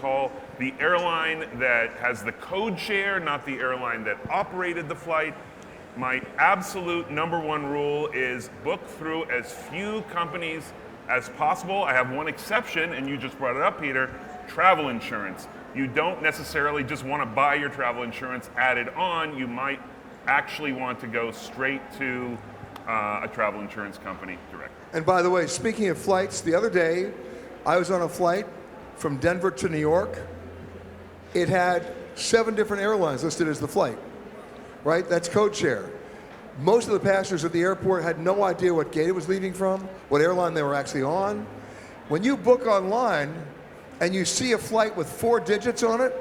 call the airline that has the code share, not the airline that operated the flight. My absolute number one rule is book through as few companies as possible. I have one exception, and you just brought it up, Peter, travel insurance. You don't necessarily just want to buy your travel insurance added on. You might actually want to go straight to a travel insurance company direct. And by the way, speaking of flights, the other day I was on a flight from Denver to New York. It had 7 different airlines listed as the flight, right? That's code share. Most of the passengers at the airport had no idea what gate it was leaving from, what airline they were actually on. When you book online and you see a flight with 4 digits on it,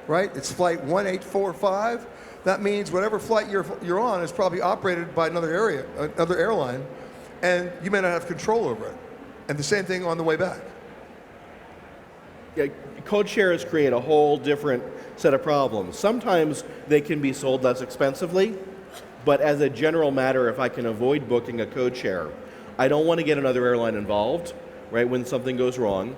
right? It's flight 1845. That means whatever flight you're on is probably operated by another airline, and you may not have control over it. And the same thing on the way back. Yeah, code shares create a whole different set of problems. Sometimes they can be sold less expensively, but as a general matter, if I can avoid booking a code share, I don't want to get another airline involved, right, when something goes wrong.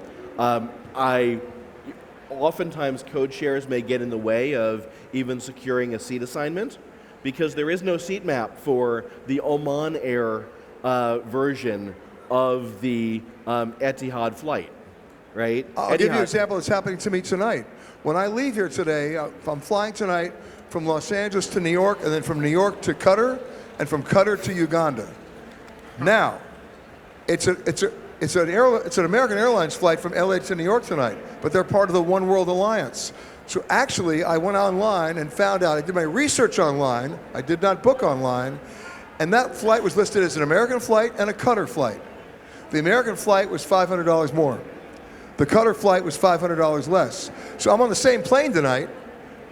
Oftentimes code shares may get in the way of even securing a seat assignment because there is no seat map for the Oman Air version of the Etihad flight. Right? I'll give you an example that's happening to me tonight. When I leave here today, I'm flying tonight from Los Angeles to New York, and then from New York to Qatar, and from Qatar to Uganda. Now, it's an American Airlines flight from LA to New York tonight, but they're part of the One World Alliance. So actually, I went online and found out, I did my research online, I did not book online, and that flight was listed as an American flight and a Qatar flight. The American flight was $500 more. The Qatar flight was $500 less. So I'm on the same plane tonight,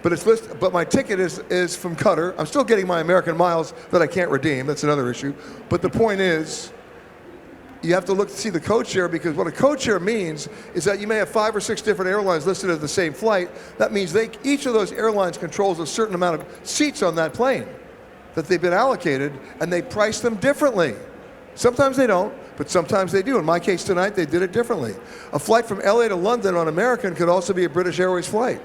but it's listed, but my ticket is from Qatar. I'm still getting my American miles that I can't redeem. That's another issue. But the point is, you have to look to see the code share, because what a code share means is that you may have 5 or 6 different airlines listed as the same flight. That means each of those airlines controls a certain amount of seats on that plane that they've been allocated, and they price them differently. Sometimes they don't, but sometimes they do. In my case tonight, they did it differently. A flight from LA to London on American could also be a British Airways flight.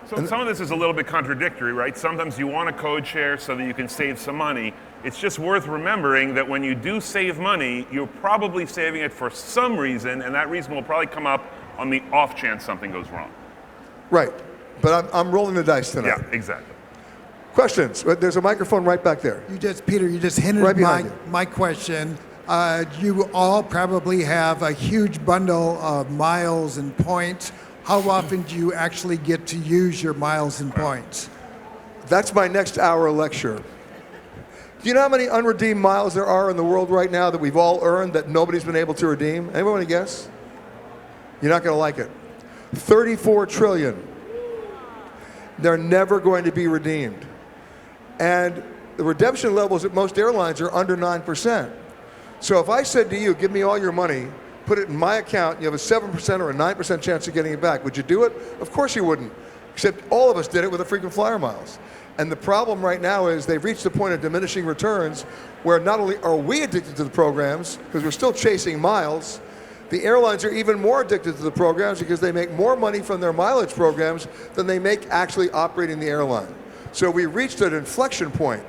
So some of this is a little bit contradictory, right? Sometimes you want a code share so that you can save some money. It's just worth remembering that when you do save money, you're probably saving it for some reason, and that reason will probably come up on the off chance something goes wrong. Right, but I'm rolling the dice tonight. Yeah, exactly. Questions? There's a microphone right back there. Peter, you just hinted right my question. You all probably have a huge bundle of miles and points. How often do you actually get to use your miles and points? That's my next hour lecture. Do you know how many unredeemed miles there are in the world right now that we've all earned that nobody's been able to redeem? Anyone want to guess? You're not going to like it. 34 trillion. They're never going to be redeemed. And the redemption levels at most airlines are under 9%. So if I said to you, give me all your money, put it in my account, you have a 7% or a 9% chance of getting it back, would you do it? Of course you wouldn't. Except all of us did it with the frequent flyer miles. And the problem right now is they've reached the point of diminishing returns where not only are we addicted to the programs, because we're still chasing miles, the airlines are even more addicted to the programs because they make more money from their mileage programs than they make actually operating the airline. So we reached an inflection point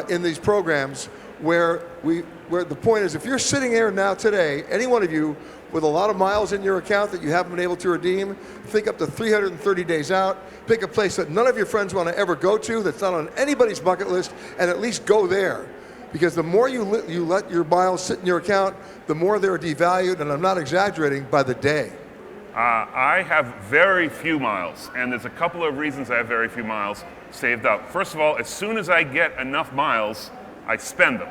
in these programs where the point is, if you're sitting there now today, any one of you with a lot of miles in your account that you haven't been able to redeem, think up to 330 days out, pick a place that none of your friends want to ever go to, that's not on anybody's bucket list, and at least go there. Because the more you let your miles sit in your account, the more they're devalued, and I'm not exaggerating, by the day. I have very few miles, and there's a couple of reasons I have very few miles saved up. First of all, as soon as I get enough miles, I spend them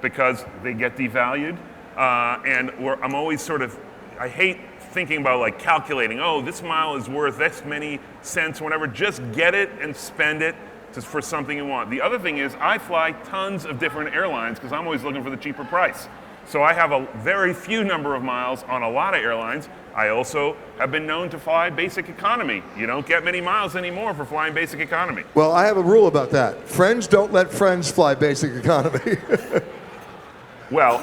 because they get devalued, and I'm always sort of, I hate thinking about like calculating, oh, this mile is worth this many cents or whatever. Just get it and spend it for something you want. The other thing is I fly tons of different airlines because I'm always looking for the cheaper price. So I have a very few number of miles on a lot of airlines. I also have been known to fly basic economy. You don't get many miles anymore for flying basic economy. Well, I have a rule about that. Friends don't let friends fly basic economy. Well,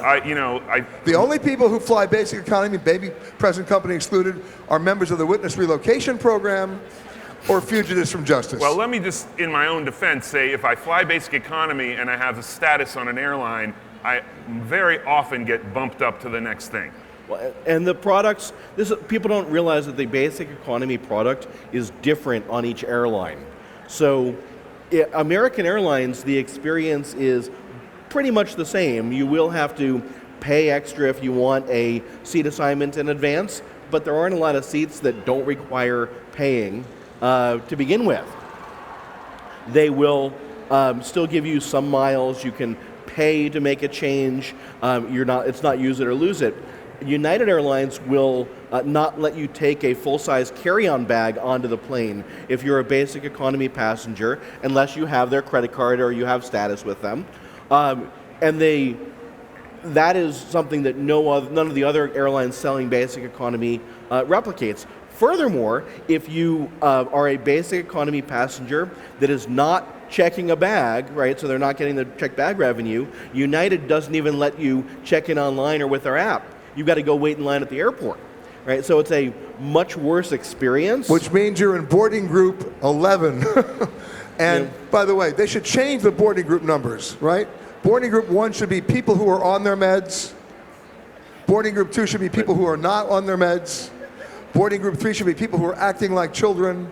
The only people who fly basic economy, baby present company excluded, are members of the Witness Relocation Program or fugitives from justice. well, let me just, in my own defense, say if I fly basic economy and I have a status on an airline, I very often get bumped up to the next thing. Well, and the products, people don't realize that the basic economy product is different on each airline. So American Airlines, the experience is pretty much the same. You will have to pay extra if you want a seat assignment in advance, but there aren't a lot of seats that don't require paying to begin with. They will still give you some miles. You can pay to make a change. It's not use it or lose it. United Airlines will not let you take a full-size carry-on bag onto the plane if you're a basic economy passenger, unless you have their credit card or you have status with them. That is something that none of the other airlines selling basic economy replicates. Furthermore, if you are a basic economy passenger that is not checking a bag, right, so they're not getting the checked bag revenue, United doesn't even let you check in online or with their app. You've got to go wait in line at the airport, right? So it's a much worse experience. Which means you're in boarding group 11. And by the way, they should change the boarding group numbers, right? Boarding group 1 should be people who are on their meds. Boarding group 2 should be people who are not on their meds. Boarding group 3 should be people who are acting like children.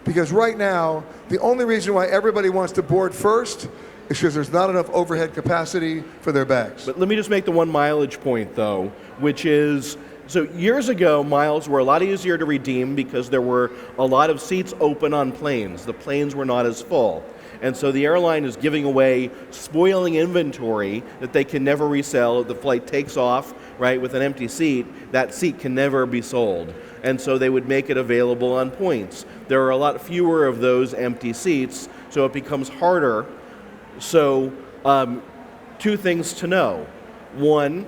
Because right now, the only reason why everybody wants to board first is because there's not enough overhead capacity for their bags. But let me just make the one mileage point, though, which is, so years ago, miles were a lot easier to redeem because there were a lot of seats open on planes. The planes were not as full. And so the airline is giving away spoiling inventory that they can never resell. If the flight takes off, right, with an empty seat, that seat can never be sold. And so they would make it available on points. There are a lot fewer of those empty seats, so it becomes harder. So, two things to know. One,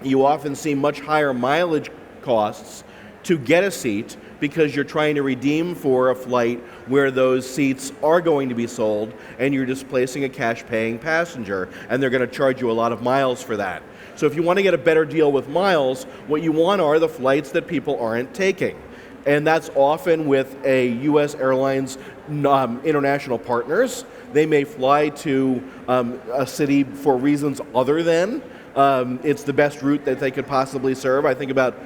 you often see much higher mileage costs to get a seat because you're trying to redeem for a flight where those seats are going to be sold and you're displacing a cash-paying passenger, and they're going to charge you a lot of miles for that. So if you want to get a better deal with miles, what you want are the flights that people aren't taking. And that's often with a U.S. Airlines international partners. They may fly to a city for reasons other than it's the best route that they could possibly serve. I think about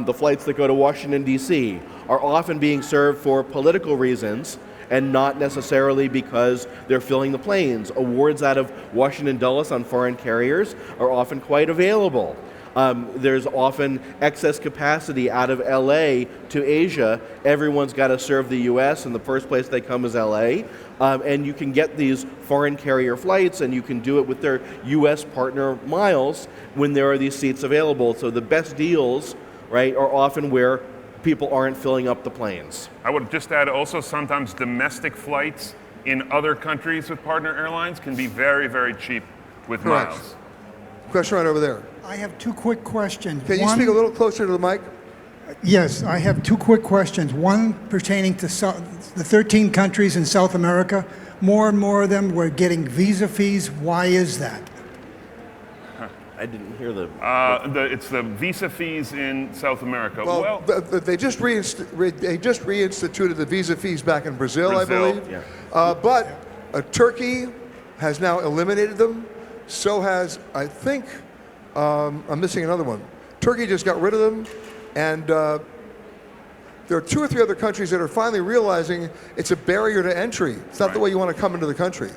the flights that go to Washington, D.C. are often being served for political reasons and not necessarily because they're filling the planes. Awards out of Washington Dulles on foreign carriers are often quite available. There's often excess capacity out of LA to Asia. Everyone's got to serve the US, and the first place they come is LA. And you can get these foreign carrier flights, and you can do it with their US partner miles when there are these seats available. So the best deals, right, are often where people aren't filling up the planes. I would just add also sometimes domestic flights in other countries with partner airlines can be very, very cheap with Correct. miles. Question right over there. I have two quick questions. Can you speak a little closer to the mic? Yes, I have two quick questions. One pertaining to the 13 countries in South America. More and more of them were getting visa fees. Why is that? I didn't hear It's the visa fees in South America. Well, they just reinstituted the visa fees back in Brazil, I Brazil, believe. yeah. But Turkey has now eliminated them. So has, I think, I'm missing another one. Turkey just got rid of them. And there are 2 or 3 other countries that are finally realizing it's a barrier to entry. It's not the way you want to come into the country.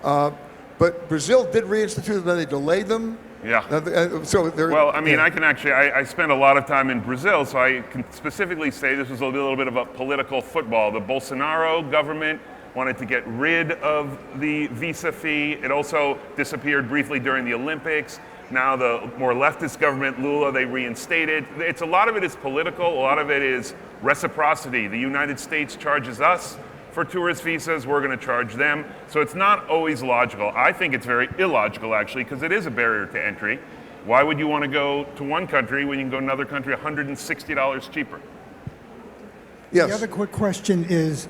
But Brazil did reinstitute them, then they delayed them. Yeah. Well, I mean, I can actually, I spent a lot of time in Brazil, so I can specifically say this was a little bit of a political football. The Bolsonaro government wanted to get rid of the visa fee. It also disappeared briefly during the Olympics. Now the more leftist government, Lula, they reinstated. A lot of it is political, a lot of it is reciprocity. The United States charges us for tourist visas, we're going to charge them. So it's not always logical. I think it's very illogical, actually, because it is a barrier to entry. Why would you want to go to one country when you can go to another country $160 cheaper? Yes. The other quick question is,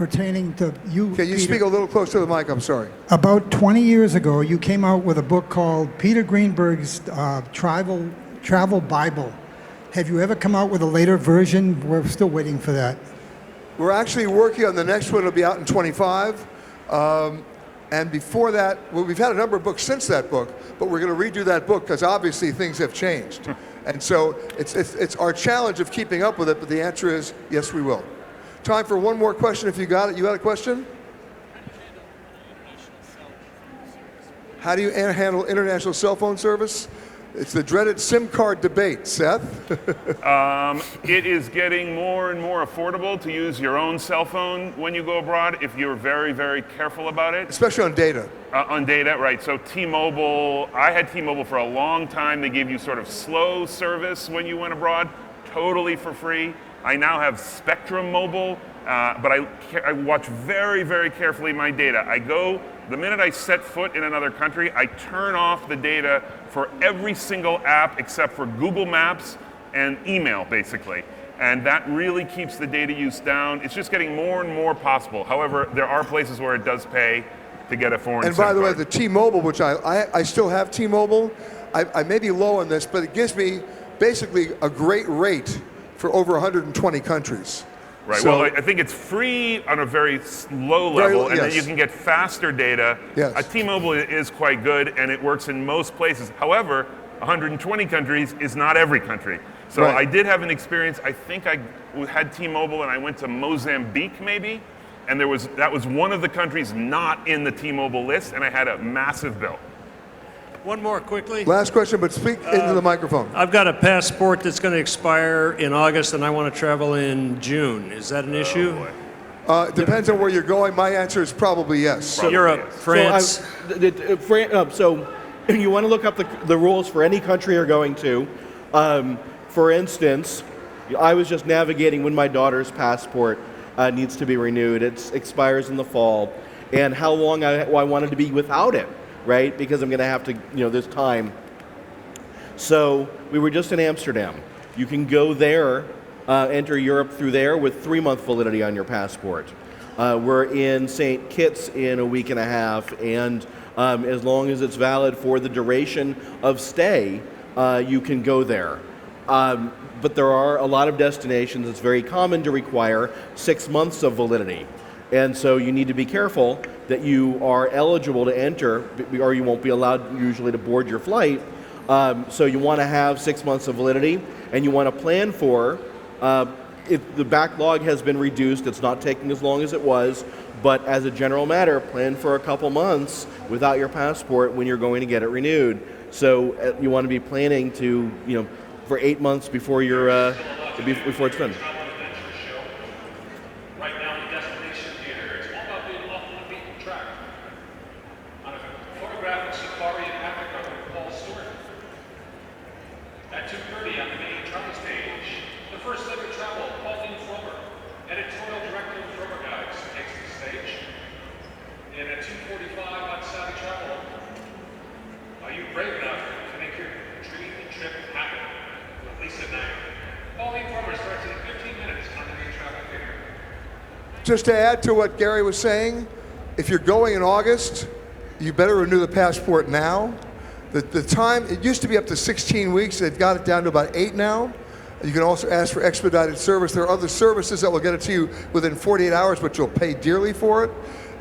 pertaining to you, Can you Peter. speak a little closer to the mic? I'm sorry. About 20 years ago, you came out with a book called Peter Greenberg's Travel Bible. Have you ever come out with a later version? We're still waiting for that. We're actually working on the next one. It'll be out in 25. And before that, well, we've had a number of books since that book, but we're going to redo that book because obviously things have changed. And so it's our challenge of keeping up with it, but the answer is yes, we will. Time for one more question if you got it. You had a question? How do you handle international cell phone service? It's the dreaded SIM card debate. Seth? It is getting more and more affordable to use your own cell phone when you go abroad if you're very, very careful about it. Especially on data. On data, right. So T-Mobile, I had T-Mobile for a long time. They gave you sort of slow service when you went abroad, totally for free. I now have Spectrum Mobile, but I watch very, very carefully my data. The minute I set foot in another country, I turn off the data for every single app except for Google Maps and email, basically. And that really keeps the data use down. It's just getting more and more possible. However, there are places where it does pay to get a foreign And SIM by the way, card. the T-Mobile, which I still have T-Mobile, I may be low on this, but it gives me basically a great rate for over 120 countries. Right. So, well, I think it's free on a very low Very level, low, and then yes. you can get faster data. Yes. A T-Mobile is quite good, and it works in most places. However, 120 countries is not every country. So Right. I did have an experience. I think I had T-Mobile, and I went to Mozambique, maybe, and that was one of the countries not in the T-Mobile list, and I had a massive bill. One more quickly. last question, but speak into the microphone. I've got a passport that's going to expire in August, and I want to travel in June. Is that an issue? It depends on where you're going. My answer is probably yes. Probably Europe, yes. France. So you want to look up the rules for any country you're going to. For instance, I was just navigating when my daughter's passport needs to be renewed. It expires in the fall, and how long I wanted to be without it, right? Because I'm going to have to, this time. So we were just in Amsterdam. You can go there, enter Europe through there with 3-month validity on your passport. We're in St. Kitts in a week and a half, and as long as it's valid for the duration of stay, you can go there. But there are a lot of destinations it's very common to require 6 months of validity. And so you need to be careful that you are eligible to enter, or you won't be allowed usually to board your flight. So you want to have 6 months of validity, and you want to plan for, if the backlog has been reduced, it's not taking as long as it was, but as a general matter, plan for a couple months without your passport when you're going to get it renewed. So you want to be planning to, for 8 months before before it's done. Right now, the destination theater, it's all about being off the beaten track. On a photographic safari in Africa with Paul Stewart. At 2:30 on the main travel stage, the first ever travel, Pauline Fromer, editorial director of Fromer Guides, takes the stage. And at 2:45 on Savvy Travel, are you brave enough to make your dream trip happen? With Lisa Knight. Pauline Fromer starts in 15 minutes on the main travel theater. Just to add to what Gary was saying, if you're going in August, you better renew the passport now. The time, it used to be up to 16 weeks. They've got it down to about 8 now. You can also ask for expedited service. There are other services that will get it to you within 48 hours, but you'll pay dearly for it.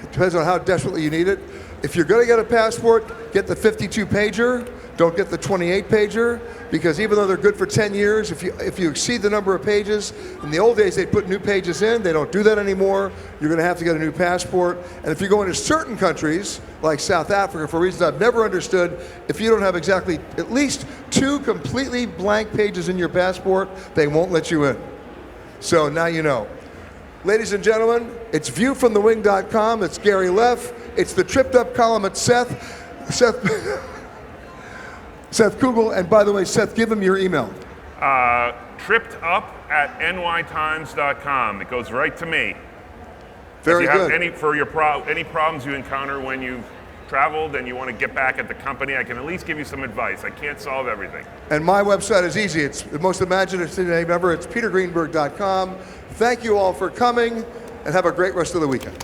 It depends on how desperately you need it. If you're going to get a passport, get the 52-pager. Don't get the 28-pager, because even though they're good for 10 years, if you exceed the number of pages, in the old days they'd put new pages in. They don't do that anymore. You're going to have to get a new passport. And if you're going to certain countries, like South Africa, for reasons I've never understood, if you don't have exactly at least 2 completely blank pages in your passport, they won't let you in. So now you know. Ladies and gentlemen, it's viewfromthewing.com. It's Gary Leff. It's the tripped up column at Seth Kugel. And by the way, Seth, give him your email. trippedup@nytimes.com. It goes right to me. Very if you good. have any problems you encounter when you've traveled and you want to get back at the company, I can at least give you some advice. I can't solve everything. And my website is easy. It's the most imaginative name ever. It's petergreenberg.com. Thank you all for coming. and have a great rest of the weekend.